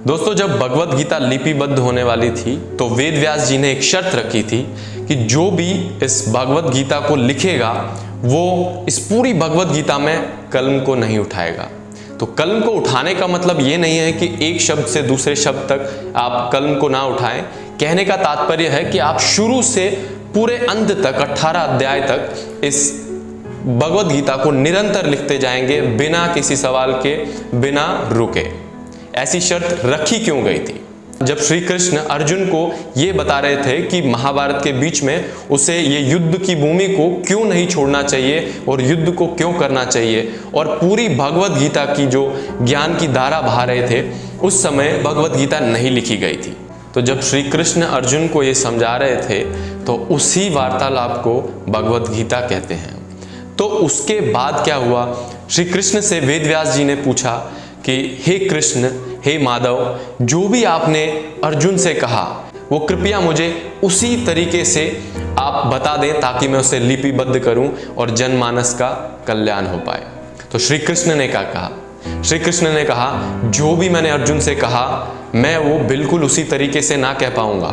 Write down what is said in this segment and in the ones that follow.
दोस्तों, जब भगवत गीता लिपिबद्ध होने वाली थी तो वेद व्यास जी ने एक शर्त रखी थी कि जो भी इस भगवत गीता को लिखेगा वो इस पूरी भगवत गीता में कलम को नहीं उठाएगा। तो कलम को उठाने का मतलब ये नहीं है कि एक शब्द से दूसरे शब्द तक आप कलम को ना उठाएं। कहने का तात्पर्य है कि आप शुरू से पूरे अंत तक 18 अध्याय तक इस भगवत गीता को निरंतर लिखते जाएंगे बिना किसी सवाल के, बिना रुके। ऐसी शर्त रखी क्यों गई थी? जब श्री कृष्ण अर्जुन को ये बता रहे थे कि महाभारत के बीच में उसे ये युद्ध की भूमि को क्यों नहीं छोड़ना चाहिए और युद्ध को क्यों करना चाहिए, और पूरी भगवत गीता की जो ज्ञान की धारा बहा रहे थे, उस समय भगवत गीता नहीं लिखी गई थी। तो जब श्री कृष्ण अर्जुन को ये समझा रहे थे तो उसी वार्तालाप को भगवत गीता कहते हैं। तो उसके बाद क्या हुआ? श्री कृष्ण से वेद व्यास जी ने पूछा कि हे कृष्ण, हे माधव, जो भी आपने अर्जुन से कहा वो कृपया मुझे उसी तरीके से आप बता दें ताकि मैं उसे लिपिबद्ध करूं और जनमानस का कल्याण हो पाए। तो श्री कृष्ण ने क्या कहा? श्री कृष्ण ने कहा, जो भी मैंने अर्जुन से कहा मैं वो बिल्कुल उसी तरीके से ना कह पाऊंगा।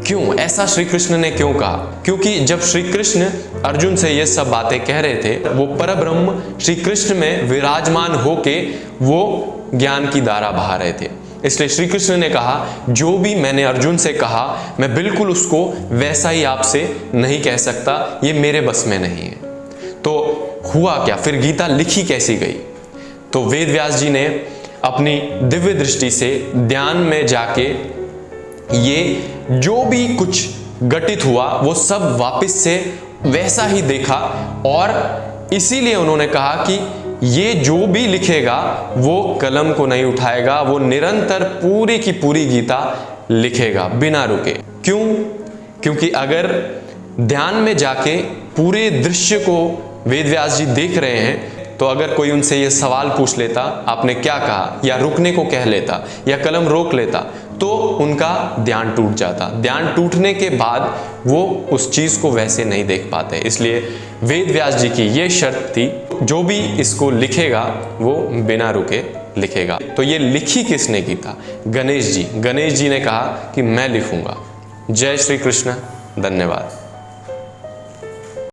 क्यों? ऐसा श्री कृष्ण ने क्यों कहा? क्योंकि जब श्री कृष्ण अर्जुन से ये सब बातें कह रहे थे, वो परब्रह्म श्री कृष्ण में विराजमान होके वो ज्ञान की धारा बहा रहे थे। इसलिए श्री कृष्ण ने कहा, जो भी मैंने अर्जुन से कहा मैं बिल्कुल उसको वैसा ही आपसे नहीं कह सकता, ये मेरे बस में नहीं है। तो हुआ क्या? फिर गीता लिखी कैसी गई? तो वेद व्यास जी ने अपनी दिव्य दृष्टि से ध्यान में जाके ये जो भी कुछ घटित हुआ वो सब वापस से वैसा ही देखा, और इसीलिए उन्होंने कहा कि ये जो भी लिखेगा वो कलम को नहीं उठाएगा, वो निरंतर पूरी की पूरी गीता लिखेगा बिना रुके। क्यों? क्योंकि अगर ध्यान में जाके पूरे दृश्य को वेद व्यास जी देख रहे हैं, तो अगर कोई उनसे ये सवाल पूछ लेता आपने क्या कहा, या रुकने को कह लेता या कलम रोक लेता, तो उनका ध्यान टूट जाता। ध्यान टूटने के बाद वो उस चीज को वैसे नहीं देख पाते। इसलिए वेद व्यास जी की ये शर्त थी, जो भी इसको लिखेगा वो बिना रुके लिखेगा। तो ये लिखी किसने की था? गणेश जी। गणेश जी ने कहा कि मैं लिखूंगा। जय श्री कृष्ण। धन्यवाद।